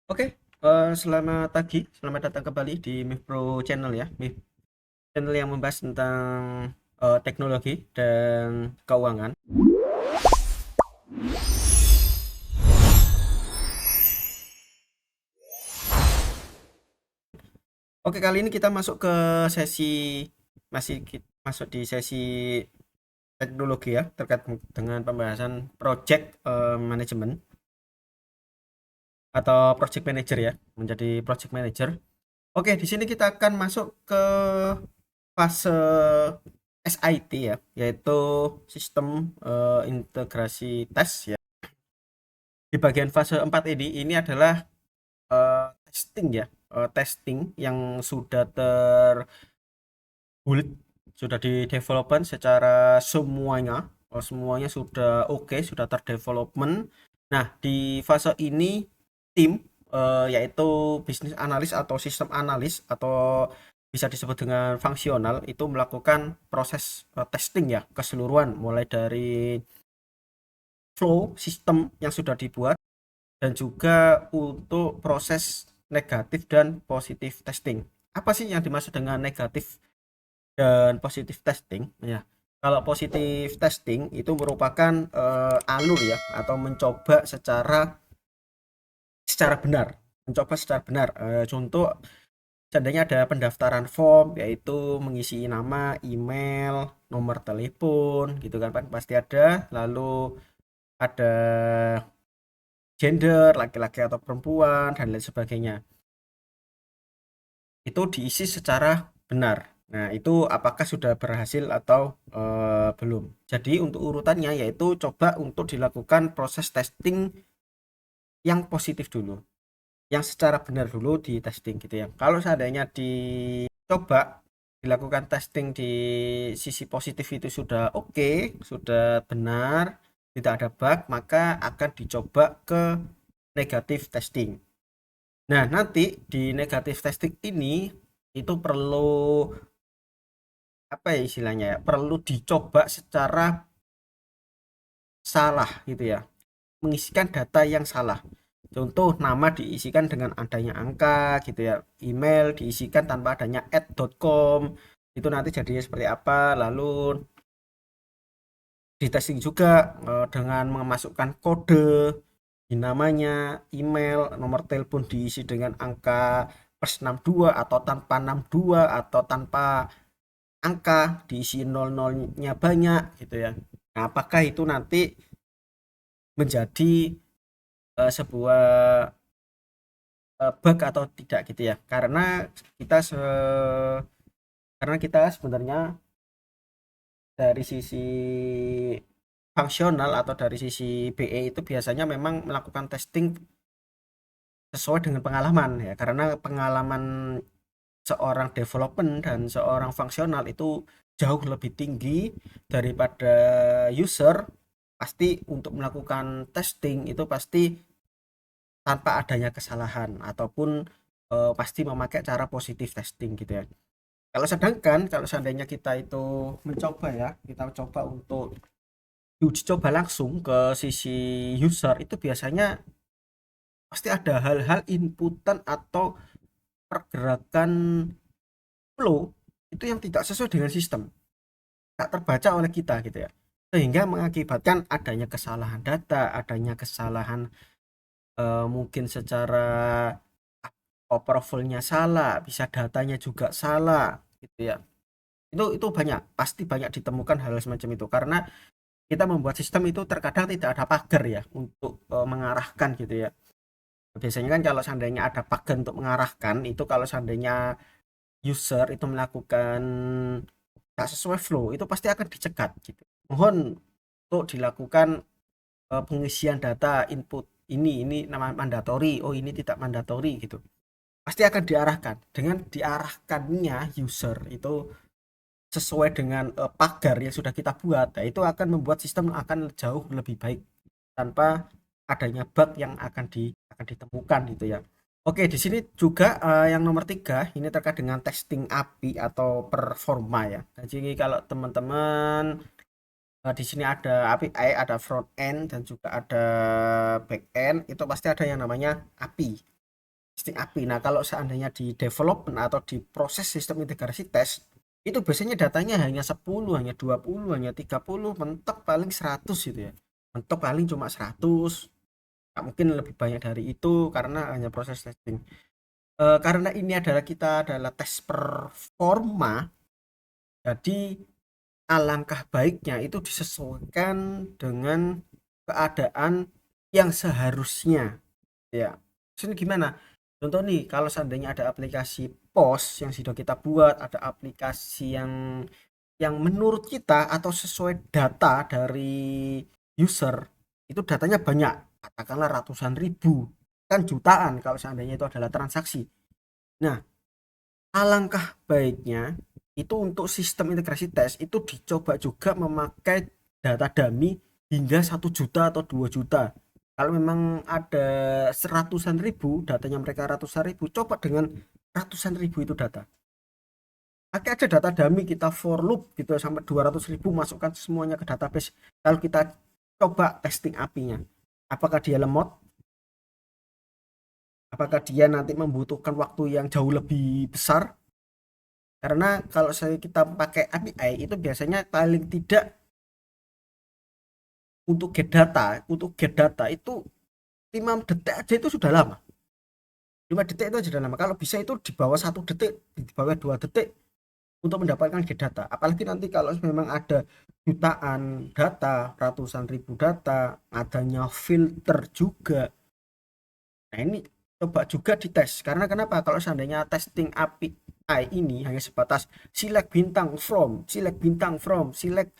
Oke, selamat pagi, selamat datang kembali di MIF Pro Channel ya. MIF Channel yang membahas tentang teknologi dan keuangan. Oke, kali ini kita masuk ke sesi masuk di sesi teknologi ya, terkait dengan pembahasan project management atau project manager ya, menjadi project manager. Oke, di sini kita akan masuk ke fase SIT ya, yaitu sistem integrasi tes ya. Di bagian fase 4 ini adalah testing ya, testing yang sudah terbuild, sudah di development secara semuanya, semuanya sudah oke, sudah terdevelopment. Nah, di fase ini tim yaitu bisnis analis atau sistem analis atau bisa disebut dengan fungsional itu melakukan proses testing ya keseluruhan, mulai dari flow sistem yang sudah dibuat dan juga untuk proses negatif dan positif testing. Apa sih yang dimaksud dengan negatif dan positif testing? Ya, kalau positif testing itu merupakan alur ya, atau mencoba secara benar, contoh, seandainya ada pendaftaran form, yaitu mengisi nama, email, nomor telepon, gitu kan, pasti ada. Lalu ada gender, laki-laki atau perempuan, dan lain sebagainya. Itu diisi secara benar. Nah, itu apakah sudah berhasil atau belum. Jadi untuk urutannya yaitu coba untuk dilakukan proses testing yang positif dulu, yang secara benar dulu di testing gitu ya. Kalau seandainya dicoba dilakukan testing di sisi positif itu sudah oke, sudah benar, tidak ada bug, maka akan dicoba ke negatif testing. Nah, nanti di negatif testing ini itu perlu apa ya istilahnya ya? Perlu dicoba secara salah gitu ya. Mengisikan data yang salah. Contoh nama diisikan dengan adanya angka gitu ya. Email diisikan tanpa adanya @com. Itu nanti jadinya seperti apa? Lalu di testing juga dengan memasukkan kode di namanya, email, nomor telepon diisi dengan angka +62 atau tanpa 62 atau tanpa angka, diisi nol-nolnya banyak gitu ya. Nah, apakah itu nanti menjadi sebuah bug atau tidak gitu ya? Kita se karena kita sebenarnya dari sisi fungsional atau dari sisi BE itu biasanya memang melakukan testing sesuai dengan pengalaman ya, karena pengalaman seorang development dan seorang fungsional itu jauh lebih tinggi daripada user. Pasti untuk melakukan testing itu pasti tanpa adanya kesalahan ataupun pasti memakai cara positif testing gitu ya. Kalau seandainya kita itu mencoba ya, kita coba untuk uji coba langsung ke sisi user, itu biasanya pasti ada hal-hal inputan atau pergerakan flow itu yang tidak sesuai dengan sistem, tak terbaca oleh kita gitu ya, sehingga mengakibatkan adanya kesalahan data, adanya kesalahan mungkin secara approval-nya salah, bisa datanya juga salah gitu ya. Itu banyak, pasti banyak ditemukan hal semacam itu karena kita membuat sistem itu terkadang tidak ada pagar ya untuk mengarahkan gitu ya. Biasanya kan kalau seandainya ada pagar untuk mengarahkan itu, kalau seandainya user itu melakukan tak sesuai flow itu pasti akan dicegat gitu. Mohon untuk dilakukan pengisian data input ini nama mandatori, oh ini tidak mandatori gitu. Pasti akan diarahkan. Dengan diarahkannya user itu sesuai dengan pagar yang sudah kita buat, nah, itu akan membuat sistem akan jauh lebih baik tanpa adanya bug yang akan ditemukan gitu ya. Oke, di sini juga yang nomor tiga ini terkait dengan testing API atau performa ya. Jadi kalau teman-teman di sini ada API, ada front end dan juga ada back end, itu pasti ada yang namanya API. testing API. Nah, kalau seandainya di development atau di proses sistem integrasi tes, itu biasanya datanya hanya 10, hanya 20, hanya 30, mentok paling 100 gitu ya. Mentok paling cuma 100, nggak mungkin lebih banyak dari itu karena hanya proses testing. Karena ini adalah kita adalah tes performa, jadi alangkah baiknya itu disesuaikan dengan keadaan yang seharusnya ya. Ini gimana? Contoh nih, kalau seandainya ada aplikasi pos yang sudah kita buat, ada aplikasi yang menurut kita atau sesuai data dari user, itu datanya banyak, katakanlah ratusan ribu, kan jutaan kalau seandainya itu adalah transaksi. Nah, alangkah baiknya itu untuk sistem integrasi tes itu dicoba juga memakai data dummy hingga 1 juta atau 2 juta. Kalau memang ada seratusan ribu, datanya mereka ratusan ribu, coba dengan ratusan ribu itu data. Pakai aja data dummy, kita for loop gitu sampai 200 ribu, masukkan semuanya ke database. Lalu kita coba testing API-nya. Apakah dia lemot? Apakah dia nanti membutuhkan waktu yang jauh lebih besar? Karena kalau kita pakai API itu biasanya paling tidak untuk get data itu 5 detik aja itu sudah lama. 5 detik itu sudah lama. Kalau bisa itu di bawah 1 detik, di bawah 2 detik untuk mendapatkan get data. Apalagi nanti kalau memang ada jutaan data, ratusan ribu data, adanya filter juga. Nah, ini coba juga dites. Karena kenapa? Kalau seandainya testing API ini hanya sebatas select bintang from, select bintang from, select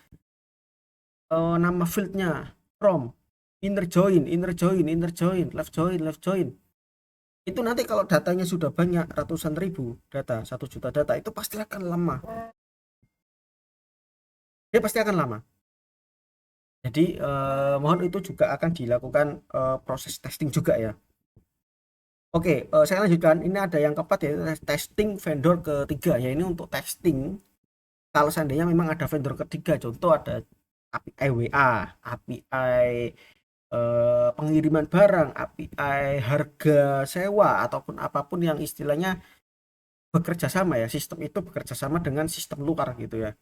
nama fieldnya from, inner join, inner join, inner join, left join, left join. Itu nanti kalau datanya sudah banyak ratusan ribu data, 1 juta data, itu pasti akan lama. Dia pasti akan lama. Jadi mohon itu juga akan dilakukan proses testing juga ya. Oke, saya lanjutkan. Ini ada yang keempat ya, testing vendor ketiga ya. Ini untuk testing kalau seandainya memang ada vendor ketiga, contoh ada API WA, API pengiriman barang, API harga sewa ataupun apapun yang istilahnya bekerja sama ya, sistem itu bekerja sama dengan sistem luar gitu ya.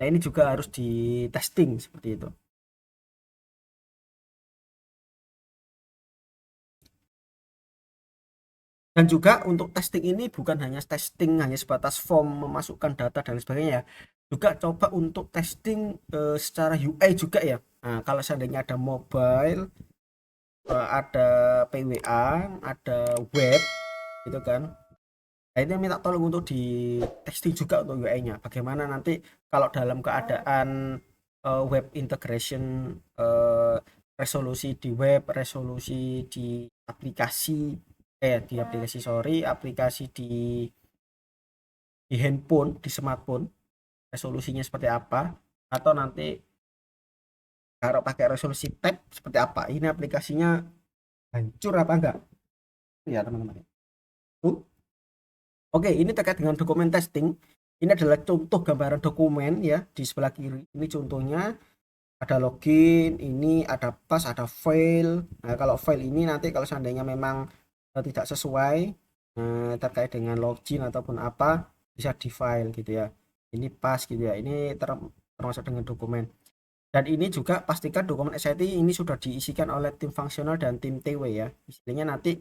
Nah, ini juga harus di testing seperti itu. Dan juga untuk testing ini bukan hanya testing hanya sebatas form memasukkan data dan sebagainya ya. Juga coba untuk testing secara UI juga ya. Nah, kalau seandainya ada mobile, ada PWA, ada web gitu kan. Nah, ini minta tolong untuk di testing juga untuk UI-nya. Bagaimana nanti kalau dalam keadaan web integration, eh, resolusi di web, resolusi di aplikasi, aplikasi di handphone, di smartphone, resolusinya seperti apa, atau nanti kalau pakai resolusi tab seperti apa. Ini aplikasinya hancur apa enggak? Ya, teman-teman. Oke, ini terkait dengan dokumen testing. Ini adalah contoh gambaran dokumen ya di sebelah kiri. Ini contohnya ada login, ini ada pas, ada file. Nah, kalau file ini nanti kalau seandainya memang tidak sesuai terkait dengan login ataupun apa, bisa di file gitu ya. Ini pas gitu ya. Ini termasuk dengan dokumen. Dan ini juga pastikan dokumen SIT ini sudah diisikan oleh tim fungsional dan tim TW ya. Istilahnya nanti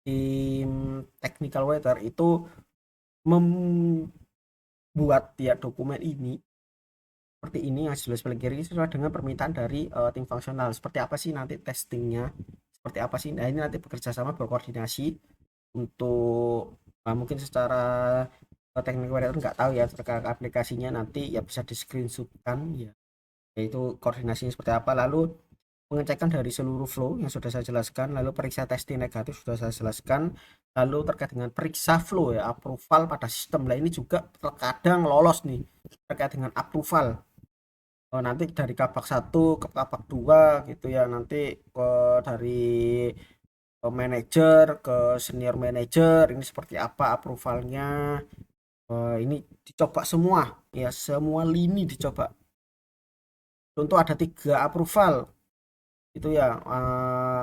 tim technical writer itu membuat ya dokumen ini seperti ini yang jelas paling kiri sesuai dengan permintaan dari tim fungsional. Seperti apa sih nanti testingnya, seperti apa sih. Nah, ini nanti bekerja sama berkoordinasi untuk mungkin secara teknik writer nggak tahu ya terkait aplikasinya, nanti ya bisa di screenshotkan ya, yaitu koordinasinya seperti apa, lalu pengecekan dari seluruh flow yang sudah saya jelaskan, lalu periksa testing negatif sudah saya jelaskan, lalu terkait dengan periksa flow ya, approval pada sistem. Lah, ini juga terkadang lolos nih terkait dengan approval. Nanti dari kabak 1 ke kabak 2 gitu ya, nanti dari manajer ke senior manager ini seperti apa approvalnya. Ini dicoba semua ya, semua lini dicoba. Contoh ada 3 approval itu ya,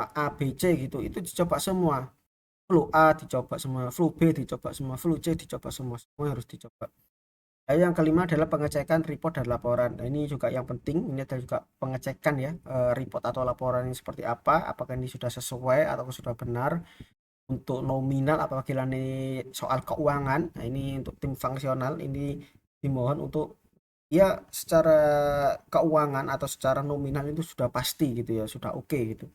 A B C gitu, itu dicoba semua flow A dicoba semua, flow B dicoba semua, flow C dicoba semua, semua harus dicoba. Lalu yang kelima adalah pengecekan report dan laporan. Nah, ini juga yang penting, ini adalah juga pengecekan ya, report atau laporan ini seperti apa, apakah ini sudah sesuai atau sudah benar. Untuk nominal apabila ini soal keuangan, nah ini untuk tim fungsional ini dimohon untuk ya secara keuangan atau secara nominal itu sudah pasti gitu ya, sudah oke gitu.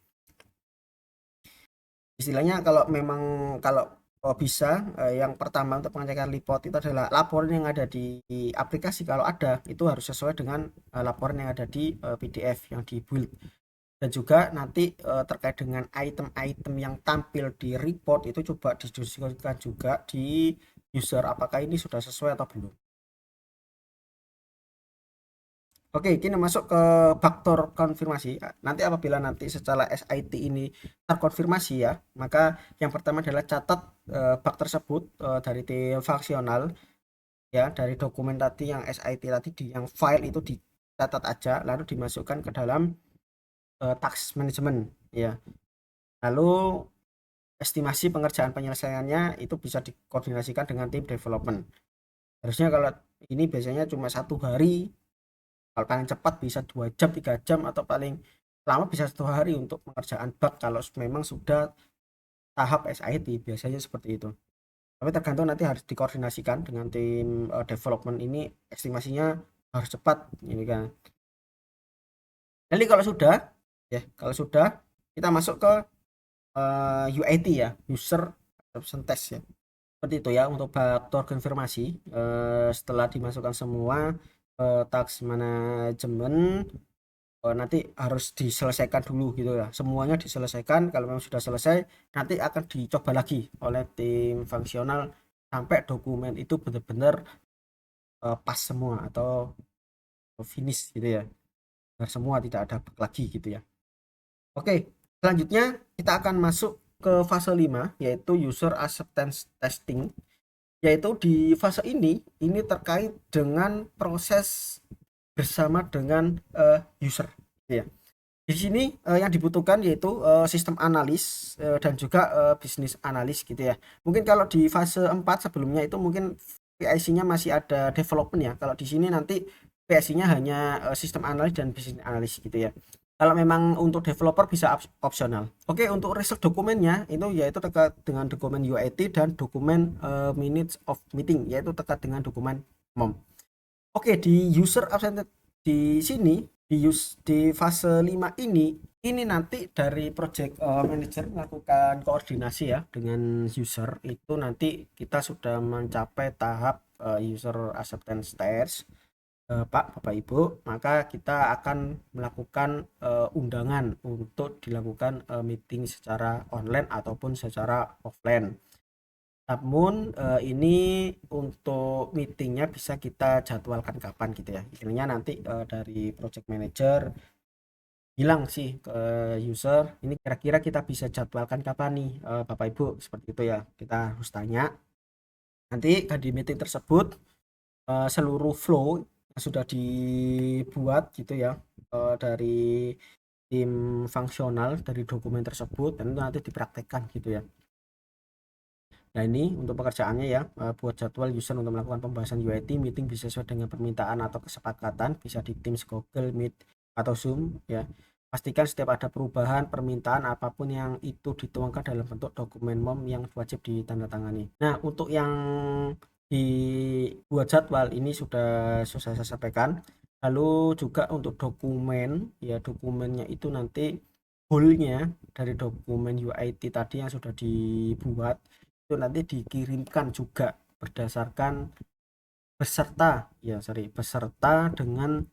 Istilahnya kalau memang kalau bisa, yang pertama untuk pengecekan report itu adalah laporan yang ada di aplikasi, kalau ada itu harus sesuai dengan laporan yang ada di PDF yang di build. Dan juga nanti terkait dengan item-item yang tampil di report itu coba didiskusikan juga di user, apakah ini sudah sesuai atau belum. Oke, kini masuk ke faktor konfirmasi. Nanti apabila nanti secara SIT ini terkonfirmasi ya, maka yang pertama adalah catat bug tersebut dari tim fungsional ya, dari dokumen tadi yang SIT tadi di yang file itu dicatat aja, lalu dimasukkan ke dalam task management ya. Lalu estimasi pengerjaan penyelesaiannya itu bisa dikoordinasikan dengan tim development. Harusnya kalau ini biasanya cuma 1 hari, kalau paling cepat bisa 2 jam 3 jam, atau paling lama bisa 1 hari untuk pengerjaan bug kalau memang sudah tahap SIT, biasanya seperti itu. Tapi tergantung, nanti harus dikoordinasikan dengan tim development, ini estimasinya harus cepat ini kan. Jadi kalau sudah ya, kalau sudah kita masuk ke UAT ya, user acceptance test ya, seperti itu ya untuk faktor konfirmasi. Setelah dimasukkan semua task manajemen, nanti harus diselesaikan dulu gitu ya, semuanya diselesaikan. Kalau memang sudah selesai, nanti akan dicoba lagi oleh tim fungsional sampai dokumen itu benar-benar pas semua atau finish gitu ya, biar semua tidak ada bug lagi gitu ya. Oke, selanjutnya kita akan masuk ke fase 5, yaitu user acceptance testing. Yaitu di fase ini terkait dengan proses bersama dengan user ya. Di sini yang dibutuhkan yaitu sistem analis dan juga bisnis analis gitu ya. Mungkin kalau di fase 4 sebelumnya itu mungkin PIC-nya masih ada development ya. Kalau di sini nanti PIC-nya hanya sistem analis dan bisnis analis gitu ya. Kalau memang untuk developer bisa opsional. Oke, untuk result dokumennya itu yaitu terkait dengan dokumen UAT dan dokumen minutes of meeting, yaitu terkait dengan dokumen MOM. Oke, di user absent di sini, di fase 5 ini nanti dari project manager melakukan koordinasi ya dengan user, itu nanti kita sudah mencapai tahap user acceptance test, Pak, Bapak, Ibu, maka kita akan melakukan undangan untuk dilakukan meeting secara online ataupun secara offline. Namun ini untuk meetingnya bisa kita jadwalkan kapan gitu ya. Istilahnya nanti dari project manager bilang sih ke user, ini kira-kira kita bisa jadwalkan kapan nih Bapak Ibu, seperti itu ya. Kita harus tanya. Nanti di meeting tersebut seluruh flow yang sudah dibuat gitu ya dari tim fungsional dari dokumen tersebut, dan itu nanti dipraktekkan gitu ya. Nah, ini untuk pekerjaannya ya, buat jadwal user untuk melakukan pembahasan UIT. Meeting bisa sesuai dengan permintaan atau kesepakatan, bisa di Teams, Google Meet, atau Zoom ya. Pastikan setiap ada perubahan permintaan apapun yang itu dituangkan dalam bentuk dokumen MOM yang wajib ditandatangani. Nah, untuk yang dibuat jadwal ini sudah saya sampaikan. Lalu juga untuk dokumen ya, dokumennya itu nanti goalnya dari dokumen UIT tadi yang sudah dibuat itu nanti dikirimkan juga berdasarkan beserta dengan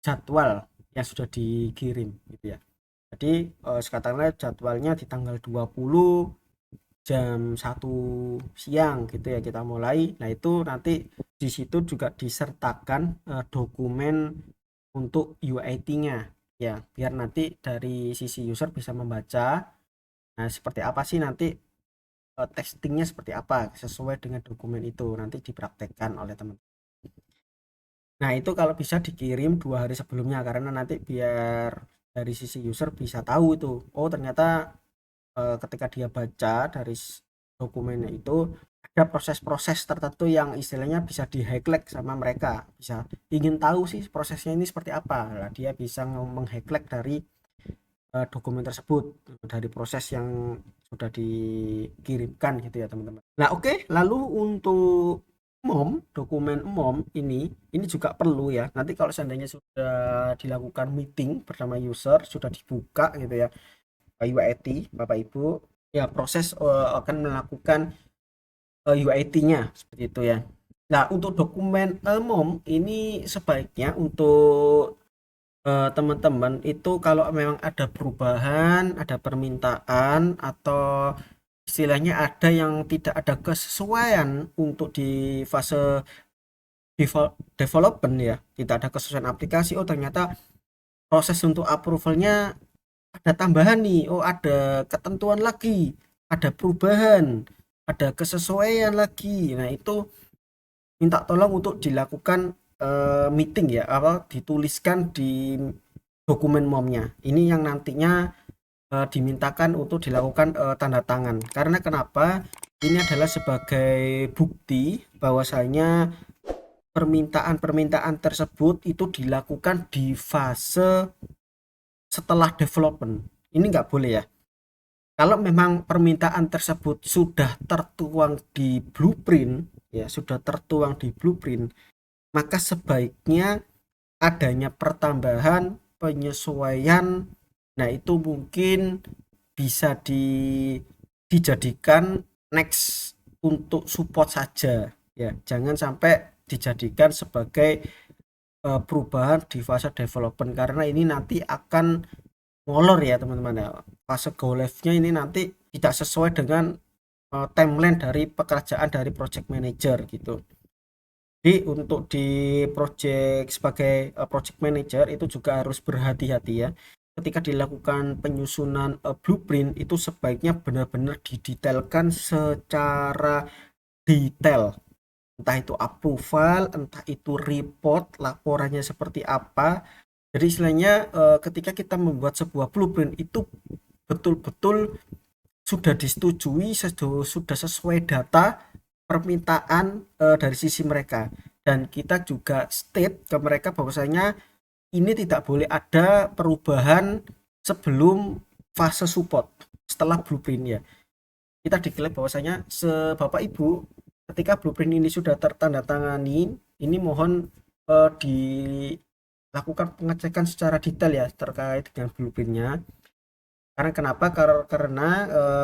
jadwal yang sudah dikirim gitu ya. Jadi katakanlah jadwalnya di tanggal 20 jam 1 siang gitu ya kita mulai. Nah, itu nanti di situ juga disertakan dokumen untuk UIT-nya ya, biar nanti dari sisi user bisa membaca, nah seperti apa sih nanti testingnya, seperti apa sesuai dengan dokumen itu nanti dipraktekkan oleh teman. Nah, itu kalau bisa dikirim 2 hari sebelumnya, karena nanti biar dari sisi user bisa tahu itu, oh ternyata ketika dia baca dari dokumennya itu ada proses-proses tertentu yang istilahnya bisa di highlight sama mereka, bisa ingin tahu sih prosesnya ini seperti apa. Nah, dia bisa meng-highlight dari dokumen tersebut, dari proses yang sudah dikirimkan gitu ya teman-teman. Nah oke, lalu untuk dokumen MOM ini juga perlu ya. Nanti kalau seandainya sudah dilakukan meeting bersama user, sudah dibuka gitu ya, UIT Bapak Ibu, ya proses akan melakukan UIT-nya seperti itu ya. Nah, untuk dokumen MOM ini sebaiknya untuk teman-teman itu kalau memang ada perubahan, ada permintaan atau istilahnya ada yang tidak ada kesesuaian untuk di fase development ya, tidak ada kesesuaian aplikasi. Oh, ternyata proses untuk approvalnya ada tambahan nih, oh ada ketentuan lagi, ada perubahan, ada kesesuaian lagi. Nah, itu minta tolong untuk dilakukan meeting ya, apa dituliskan di dokumen momnya. Ini yang nantinya dimintakan untuk dilakukan tanda tangan. Karena kenapa? Ini adalah sebagai bukti bahwasanya permintaan-permintaan tersebut itu dilakukan di fase setelah development. Ini nggak boleh ya. Kalau memang permintaan tersebut sudah tertuang di blueprint, ya sudah tertuang di blueprint, maka sebaiknya adanya pertambahan, penyesuaian, nah itu mungkin bisa dijadikan next untuk support saja ya, jangan sampai dijadikan sebagai perubahan di fase development, karena ini nanti akan molor ya teman-teman ya. Fase go live-nya ini nanti tidak sesuai dengan timeline dari pekerjaan dari project manager gitu. Jadi untuk di project sebagai project manager itu juga harus berhati-hati ya. Ketika dilakukan penyusunan blueprint itu sebaiknya benar-benar didetailkan secara detail. Entah itu approval, entah itu report, laporannya seperti apa. Jadi istilahnya ketika kita membuat sebuah blueprint itu betul-betul sudah disetujui, sudah sesuai data permintaan dari sisi mereka, dan kita juga state ke mereka bahwasanya ini tidak boleh ada perubahan sebelum fase support setelah blueprint ya. Kita diklaim bahwasanya Bapak Ibu ketika blueprint ini sudah tertandatangani, ini mohon dilakukan pengecekan secara detail ya terkait dengan blueprintnya. Karena kenapa? Karena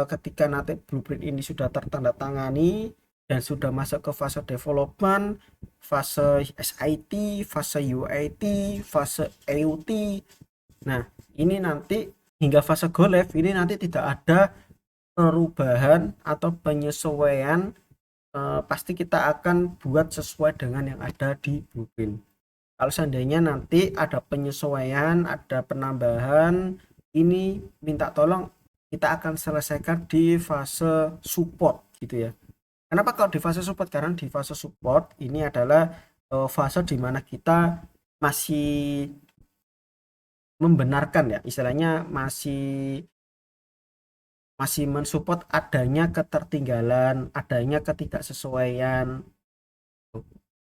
ketika nanti blueprint ini sudah tertandatangani dan sudah masuk ke fase development, fase SIT, fase UIT, fase AUT. Nah, ini nanti hingga fase go live ini nanti tidak ada perubahan atau penyesuaian, pasti kita akan buat sesuai dengan yang ada di blueprint. Kalau seandainya nanti ada penyesuaian, ada penambahan, ini minta tolong kita akan selesaikan di fase support gitu ya. Kenapa kalau di fase support? Karena di fase support ini adalah fase di mana kita masih membenarkan ya, istilahnya masih masih mensupport adanya ketertinggalan, adanya ketidaksesuaian,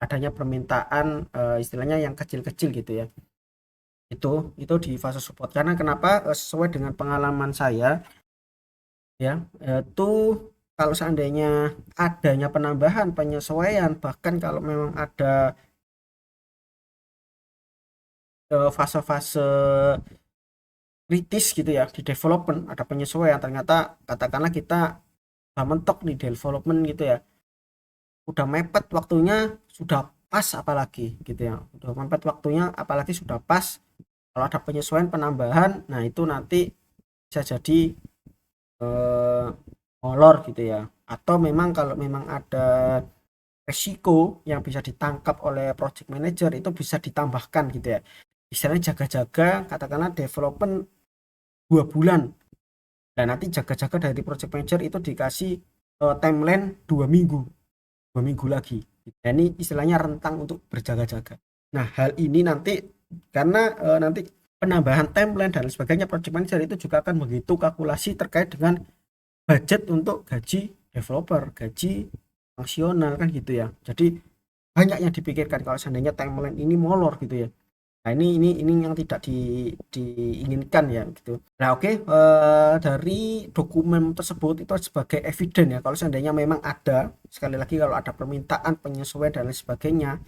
adanya permintaan istilahnya yang kecil-kecil gitu ya. Itu di fase support. Karena kenapa? Sesuai dengan pengalaman saya ya, itu kalau seandainya adanya penambahan, penyesuaian, bahkan kalau memang ada fase-fase kritis gitu ya di development, ada penyesuaian, ternyata katakanlah kita udah mentok di development gitu ya, udah mepet waktunya, sudah pas apalagi gitu ya, udah mepet waktunya apalagi sudah pas, kalau ada penyesuaian penambahan, nah itu nanti bisa jadi molor gitu ya. Atau memang kalau memang ada resiko yang bisa ditangkap oleh project manager itu bisa ditambahkan gitu ya, istilahnya jaga-jaga, katakanlah development 2 bulan, dan nanti jaga-jaga dari project manager itu dikasih timeline 2 minggu, 2 minggu lagi. Nah, ini istilahnya rentang untuk berjaga-jaga. Nah, hal ini nanti karena nanti penambahan timeline dan sebagainya, project manager itu juga akan menghitung kalkulasi terkait dengan budget untuk gaji developer, gaji, fungsional kan gitu ya. Jadi banyak yang dipikirkan kalau seandainya timeline ini molor gitu ya. Nah, ini yang tidak diinginkan ya gitu. Nah, oke, dari dokumen tersebut itu sebagai eviden ya. Kalau seandainya memang ada, sekali lagi kalau ada permintaan penyesuaian dan lain sebagainya,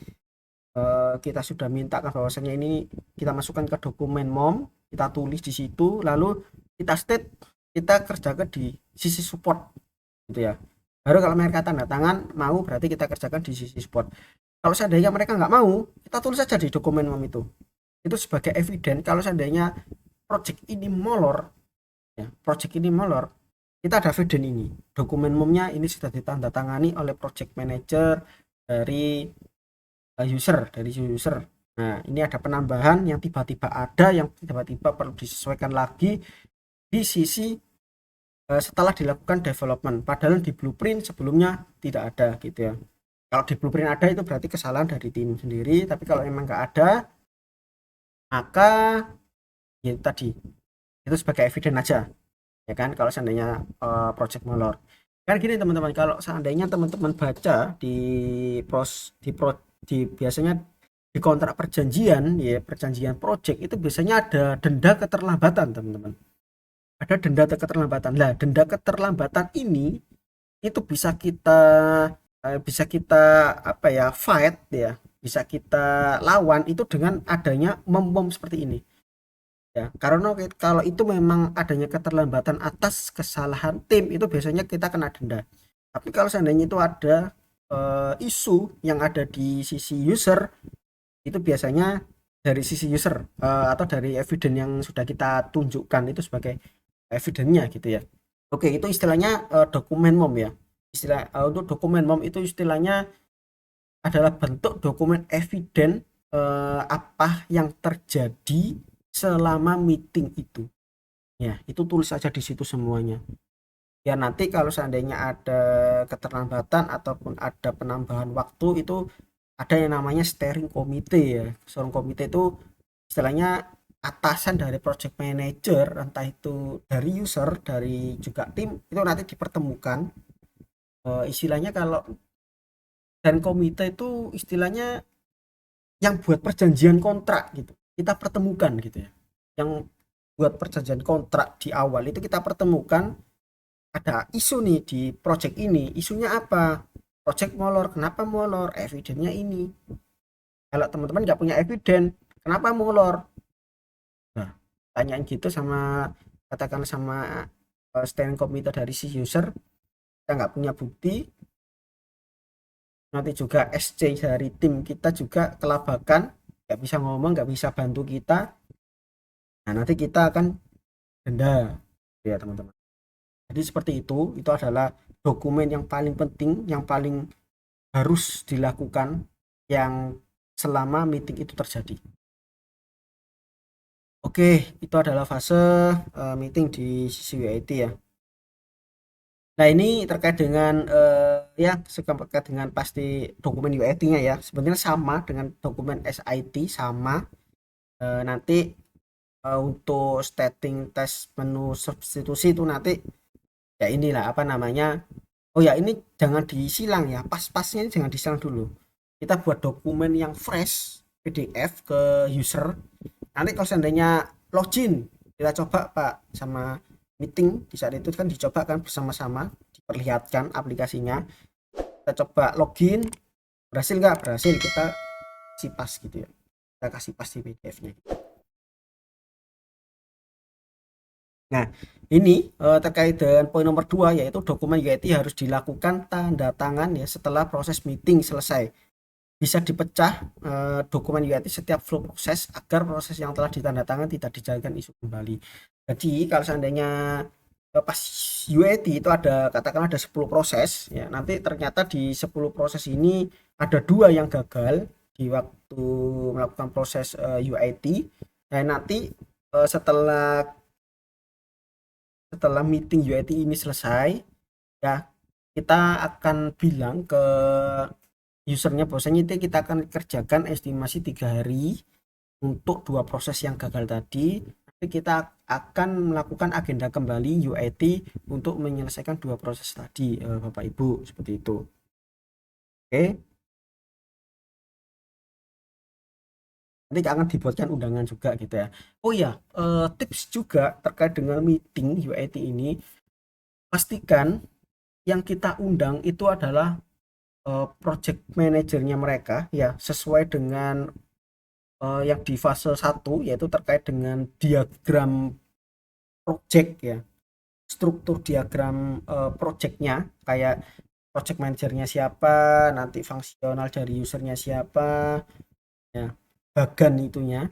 kita sudah mintakan bahwasanya ini kita masukkan ke dokumen MOM, kita tulis di situ, lalu kita state kita kerjakan di sisi support gitu ya. Baru kalau mereka tanda tangan mau berarti kita kerjakan di sisi support. Kalau seandainya mereka nggak mau, kita tulis saja di dokumen MOM itu. Itu sebagai eviden kalau seandainya project ini molor, ya, project ini molor, kita ada eviden ini. Dokumen MOM-nya ini sudah ditandatangani oleh project manager dari user. Nah, ini ada penambahan yang tiba-tiba ada, yang tiba-tiba perlu disesuaikan lagi di sisi setelah dilakukan development. Padahal di blueprint sebelumnya tidak ada gitu ya. Kalau di blueprint ada itu berarti kesalahan dari tim sendiri, tapi kalau memang nggak ada, maka ya tadi itu sebagai eviden aja, ya kan? Kalau seandainya project molor. Kan gini teman-teman, kalau seandainya teman-teman baca di biasanya di kontrak perjanjian ya, perjanjian project itu biasanya ada denda keterlambatan teman-teman, ada denda keterlambatan lah. Denda keterlambatan ini itu bisa kita apa ya, fight ya, bisa kita lawan itu dengan adanya mom seperti ini ya. Karena kalau itu memang adanya keterlambatan atas kesalahan tim itu biasanya kita kena denda. Tapi kalau seandainya itu ada isu yang ada di sisi user, itu biasanya dari sisi user atau dari eviden yang sudah kita tunjukkan itu sebagai evidennya gitu ya. Oke, itu istilahnya dokumen MOM ya. Untuk dokumen MOM itu istilahnya adalah bentuk dokumen eviden apa yang terjadi selama meeting itu. Ya, itu tulis aja di situ semuanya. Ya nanti kalau seandainya ada keterlambatan ataupun ada penambahan waktu itu ada yang namanya steering committee ya. Steering committee itu istilahnya atasan dari project manager, entah itu dari user, dari juga tim, itu nanti dipertemukan. Istilahnya kalau dan komite itu istilahnya yang buat perjanjian kontrak gitu, kita pertemukan gitu ya. Yang buat perjanjian kontrak di awal itu kita pertemukan, ada isu nih di project ini, isunya apa, project molor, kenapa molor, evidennya ini. Kalau teman-teman nggak punya eviden kenapa molor, nah tanyain gitu sama, katakan sama steering committee dari si user, kita nggak punya bukti, nanti juga SC dari tim kita juga kelabakan, nggak bisa ngomong, nggak bisa bantu kita, nah nanti kita akan denda ya teman-teman. Jadi seperti itu adalah dokumen yang paling penting, yang paling harus dilakukan yang selama meeting itu terjadi. Oke, itu adalah fase meeting di sisi UIT ya. Nah, ini terkait dengan ya terkait dengan pasti dokumen UIT-nya ya. Sebenarnya sama dengan dokumen SIT, sama. Nanti untuk setting tes menu substitusi itu nanti ya inilah apa namanya. Oh ya, ini jangan disilang ya. Pas-pasnya ini jangan disilang dulu. Kita buat dokumen yang fresh PDF ke user. Nanti kalau seandainya login, kita coba Pak sama meeting di saat itu kan dicoba kan bersama-sama, diperlihatkan aplikasinya, kita coba login, berhasil nggak berhasil, kita kasih pas gitu ya, kita kasih pas di PDF-nya. Nah, ini terkait dengan poin nomor 2 yaitu dokumen UIT harus dilakukan tanda tangan ya setelah proses meeting selesai. Bisa dipecah dokumen UIT setiap flow proses agar proses yang telah ditandatangan tidak dijadikan isu kembali. Jadi kalau seandainya pas UIT itu ada katakanlah ada 10 proses ya, nanti ternyata di 10 proses ini ada 2 yang gagal di waktu melakukan proses UIT. Dan nanti setelah meeting UIT ini selesai ya, kita akan bilang ke usernya bahwasanya itu kita akan kerjakan estimasi 3 hari untuk 2 proses yang gagal tadi. Jadi kita akan melakukan agenda kembali UAT untuk menyelesaikan dua proses tadi, Bapak Ibu, seperti itu. Oke. Nanti akan dibuatkan undangan juga gitu ya. Oh ya, tips juga terkait dengan meeting UAT ini, pastikan yang kita undang itu adalah project manajernya mereka ya, sesuai dengan yang di fase 1, yaitu terkait dengan diagram project ya, struktur diagram projectnya, kayak project manajernya siapa, nanti fungsional dari usernya siapa ya, bagan itunya,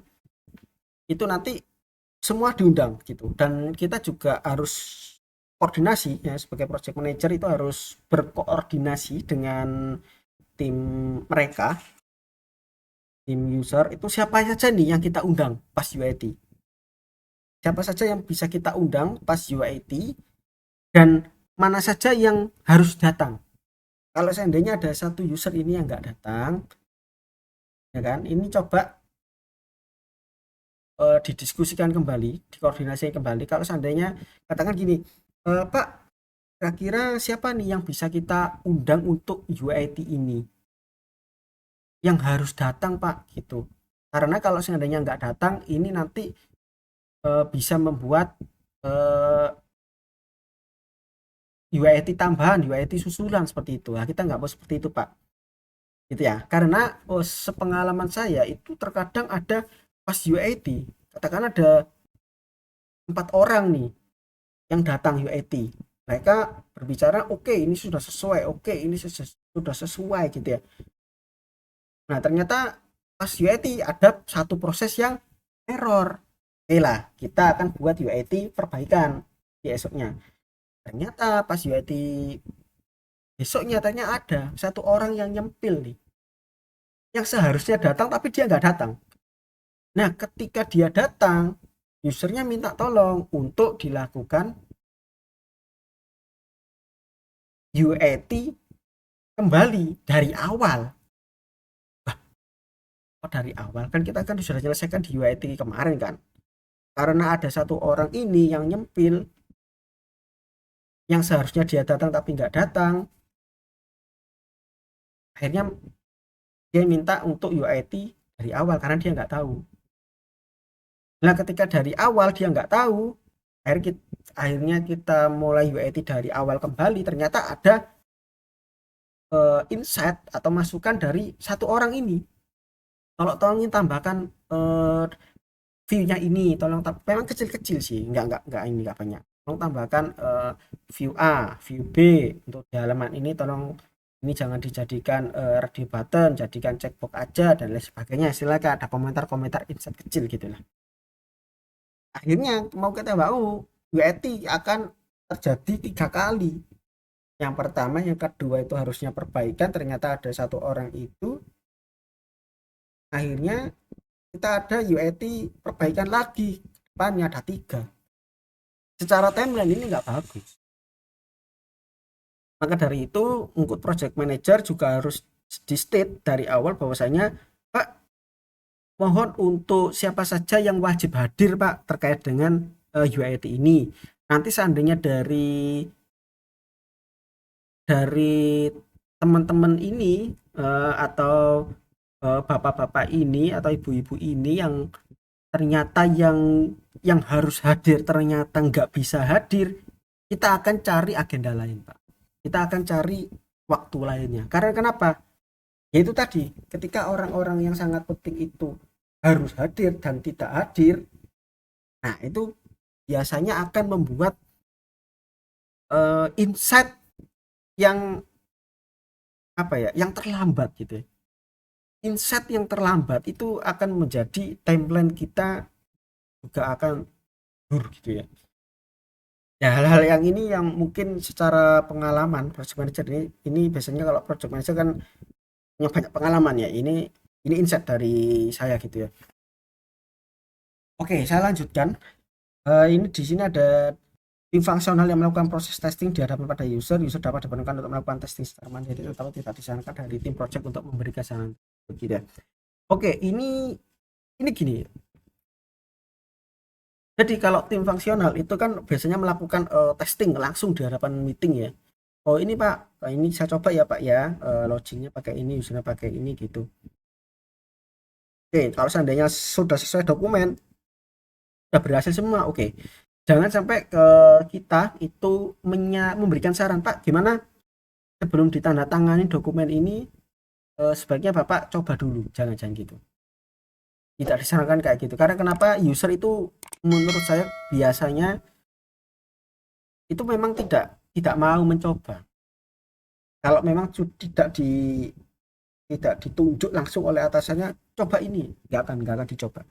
itu nanti semua diundang gitu. Dan kita juga harus koordinasi ya, sebagai project manager itu harus berkoordinasi dengan tim mereka, tim user itu siapa saja nih yang kita undang pas UAT, siapa saja yang bisa kita undang pas UAT, dan mana saja yang harus datang. Kalau seandainya ada satu user ini yang nggak datang ya kan, ini coba didiskusikan kembali, dikoordinasi kembali. Kalau seandainya katakan gini, Pak, kira-kira siapa nih yang bisa kita undang untuk UIT ini, yang harus datang Pak gitu. Karena kalau seandainya nggak datang, ini nanti bisa membuat UIT tambahan, UIT susulan seperti itu. Nah, kita nggak mau seperti itu Pak, gitu ya. Karena sepengalaman saya itu terkadang ada pas UIT, katakan ada 4 orang nih yang datang UIT, mereka berbicara oke, ini sudah sesuai, oke ini sudah sesuai gitu ya. Nah ternyata pas UIT ada satu proses yang error. Oke lah, kita akan buat UIT perbaikan di esoknya. Ternyata pas UIT besoknya ternyata ada satu orang yang nyempil nih, yang seharusnya datang tapi dia nggak datang. Nah ketika dia datang, usernya minta tolong untuk dilakukan UAT kembali dari awal. Oh, dari awal kan kita kan sudah selesaikan di UIT kemarin kan, karena ada satu orang ini yang nyempil, yang seharusnya dia datang tapi nggak datang, akhirnya dia minta untuk UIT dari awal karena dia nggak tahu. Nah ketika dari awal dia nggak tahu, akhirnya kita mulai UIT dari awal kembali, ternyata ada insight atau masukan dari satu orang ini, kalau tolongin tambahkan view-nya ini, tolong memang kecil-kecil sih, nggak ini nggak banyak, tolong tambahkan view A, view B untuk di halaman ini, tolong ini jangan dijadikan ready button, jadikan checkbox aja dan lain sebagainya. Silakan ada komentar-komentar insight kecil gitulah. Akhirnya mau kita mau UAT akan terjadi 3 kali. Yang pertama, yang kedua itu harusnya perbaikan, ternyata ada satu orang itu, akhirnya kita ada UAT perbaikan lagi, depannya ada 3. Secara timeline ini nggak bagus. Maka dari itu untuk project manager juga harus di state dari awal bahwasanya, Pak, mohon untuk siapa saja yang wajib hadir Pak terkait dengan UIT ini. Nanti seandainya dari teman-teman ini atau bapak-bapak ini atau ibu-ibu ini yang ternyata yang harus hadir ternyata nggak bisa hadir, kita akan cari agenda lain Pak, kita akan cari waktu lainnya. Karena kenapa? Yaitu tadi, ketika orang-orang yang sangat penting itu harus hadir dan tidak hadir, nah itu biasanya akan membuat insight yang apa ya, yang terlambat gitu ya. Insight yang terlambat itu akan menjadi timeline kita juga akan blur gitu ya. Ya hal-hal yang ini yang mungkin secara pengalaman project manager ini biasanya kalau project manager kan punya banyak pengalaman ya. Ini insight dari saya gitu ya. Oke, saya lanjutkan. Ini di sini ada tim fungsional yang melakukan proses testing di hadapan pada user. User dapat diperlukan untuk melakukan testing secara mandiri atau tidak disarankan dari tim project untuk memberikan saran begitu ya. Oke, ini gini. Jadi kalau tim fungsional itu kan biasanya melakukan testing langsung di hadapan meeting ya. Oh ini Pak, ini saya coba ya Pak ya, logiknya pakai ini, usernya pakai ini gitu. Oke, kalau seandainya sudah sesuai dokumen, sudah berhasil semua, oke. Jangan sampai ke kita itu memberikan saran, Pak, gimana sebelum ditandatangani dokumen ini sebaiknya Bapak coba dulu, jangan-jangan gitu. Tidak disarankan kayak gitu. Karena kenapa user itu menurut saya biasanya itu memang tidak mau mencoba. Kalau memang tidak ditunjuk langsung oleh atasannya, coba ini, nggak akan dicoba.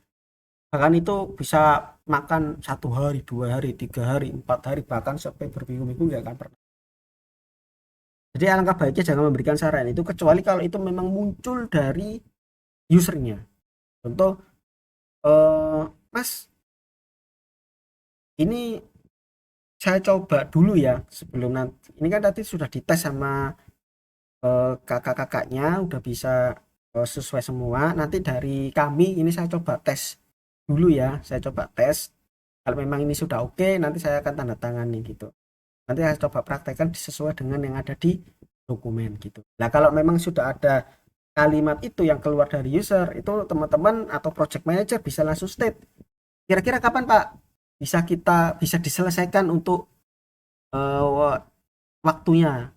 Bahkan itu bisa makan 1 hari, 2 hari, 3 hari, 4 hari, bahkan sampai berminggu-minggu nggak akan pernah. Jadi alangkah baiknya jangan memberikan saran itu kecuali kalau itu memang muncul dari usernya. Contoh, Mas, ini saya coba dulu ya sebelum nanti. Ini kan tadi sudah dites sama kakak-kakaknya, udah bisa sesuai semua. Nanti dari kami ini saya coba tes dulu ya, saya coba tes. Kalau memang ini sudah oke, nanti saya akan tanda tangani gitu. Nanti saya coba praktekkan sesuai dengan yang ada di dokumen gitu. Nah kalau memang sudah ada kalimat itu yang keluar dari user, itu teman-teman atau project manager bisa langsung state kira-kira kapan Pak bisa diselesaikan untuk uh, waktunya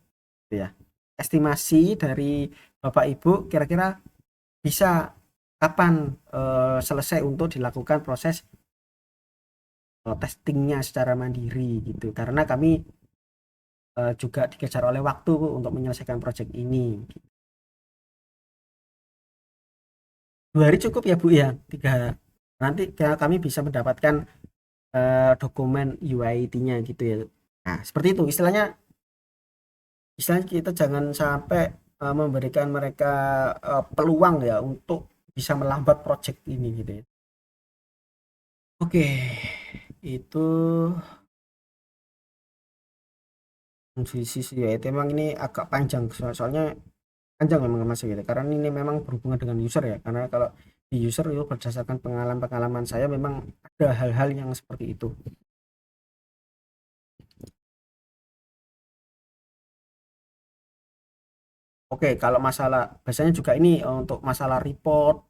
gitu ya. Estimasi dari Bapak Ibu kira-kira bisa kapan selesai untuk dilakukan proses testingnya secara mandiri gitu, karena kami juga dikejar oleh waktu untuk menyelesaikan project ini. 2 hari cukup ya Bu ya, 3 nanti kami bisa mendapatkan dokumen UID-nya gitu ya. Nah seperti itu istilahnya kita jangan sampai memberikan mereka peluang ya untuk bisa melambat project ini gitu ya. Oke, itu sisi ya itu memang ini agak panjang soalnya panjang memang Mas gitu karena ini memang berhubungan dengan user ya, karena kalau di user itu berdasarkan pengalaman-pengalaman saya memang ada hal-hal yang seperti itu. Oke, kalau masalah biasanya juga ini untuk masalah report,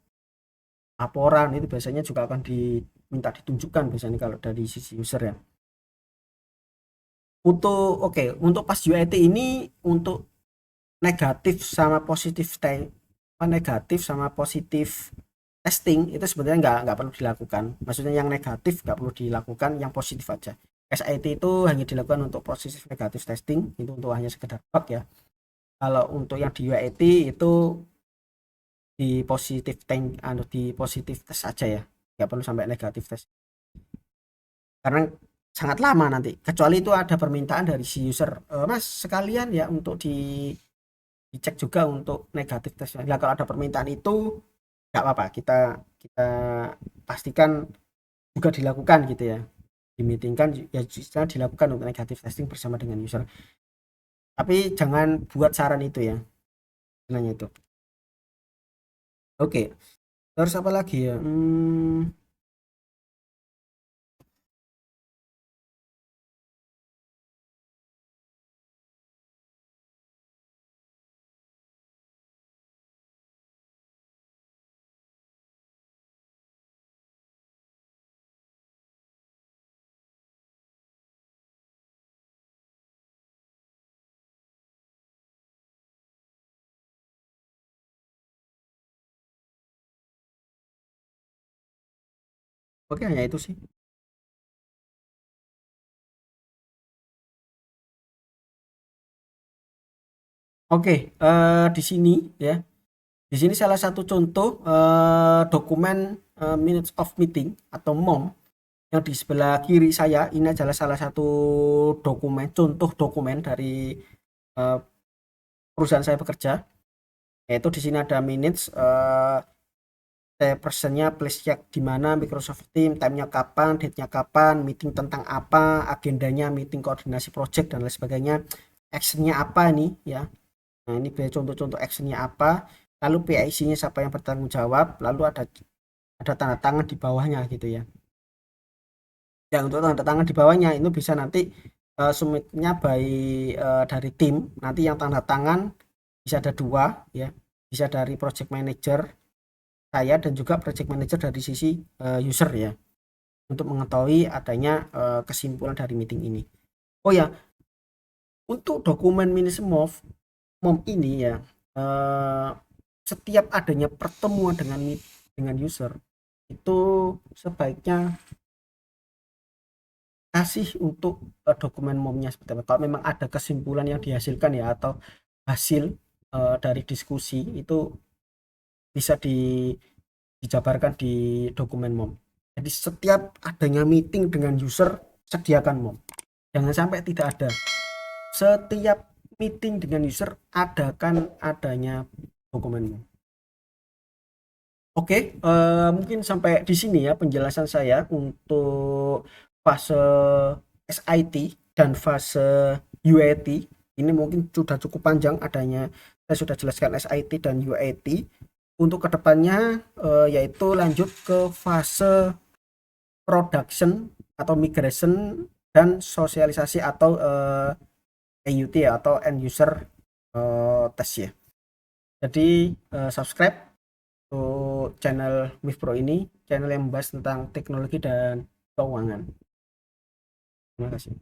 laporan itu biasanya juga akan diminta ditunjukkan biasanya kalau dari sisi user ya. Untuk pas UAT ini untuk negatif sama positif negatif sama positif testing itu sebenarnya nggak perlu dilakukan. Maksudnya yang negatif nggak perlu dilakukan, yang positif aja. SIT itu hanya dilakukan untuk positif negatif testing, itu untuk hanya sekedar bug ya. Kalau untuk yang di UAT itu di positif di positif tes aja ya, nggak perlu sampai negatif tes karena sangat lama nanti, kecuali itu ada permintaan dari si user, Mas sekalian ya untuk dicek juga untuk negatif tesnya. Nah kalau ada permintaan itu nggak apa-apa, kita kita pastikan juga dilakukan gitu ya, dimeetingkan ya bisa dilakukan untuk negatif testing bersama dengan user, tapi jangan buat saran itu ya sebenarnya itu. Oke, terus apa lagi ya, oke hanya itu sih. Oke, di sini ya, di sini salah satu contoh dokumen minutes of meeting atau MOM yang di sebelah kiri saya ini adalah salah satu dokumen, contoh dokumen dari eh, perusahaan saya bekerja. Yaitu di sini ada minutes, personnya please check di mana Microsoft Team, time-nya kapan, date-nya kapan, meeting tentang apa, agendanya, meeting koordinasi project dan lain sebagainya, action-nya apa nih ya. Nah, ini contoh-contoh action-nya apa, lalu PIC-nya siapa yang bertanggung jawab, lalu ada tanda tangan di bawahnya gitu ya. Ya, untuk tanda tangan di bawahnya itu bisa nanti submitnya by dari tim. Nanti yang tanda tangan bisa ada dua ya, bisa dari project manager saya dan juga project manager dari sisi user ya, untuk mengetahui adanya kesimpulan dari meeting ini. Oh ya, untuk dokumen mom ini ya, eh, setiap adanya pertemuan dengan user itu sebaiknya kasih untuk dokumen momnya seperti apa. Kalau memang ada kesimpulan yang dihasilkan ya, atau hasil dari diskusi itu bisa dijabarkan di dokumen mom. Jadi setiap adanya meeting dengan user, sediakan mom. Jangan sampai tidak ada. Setiap meeting dengan user, adakan adanya dokumen mom. Oke, mungkin sampai di sini ya penjelasan saya untuk fase SIT dan fase UAT. Ini mungkin sudah cukup panjang adanya, saya sudah jelaskan SIT dan UAT. Untuk kedepannya yaitu lanjut ke fase production atau migration dan sosialisasi atau EUT ya, atau end user test ya. Jadi subscribe untuk channel Mifpro ini, channel yang membahas tentang teknologi dan keuangan. Terima kasih.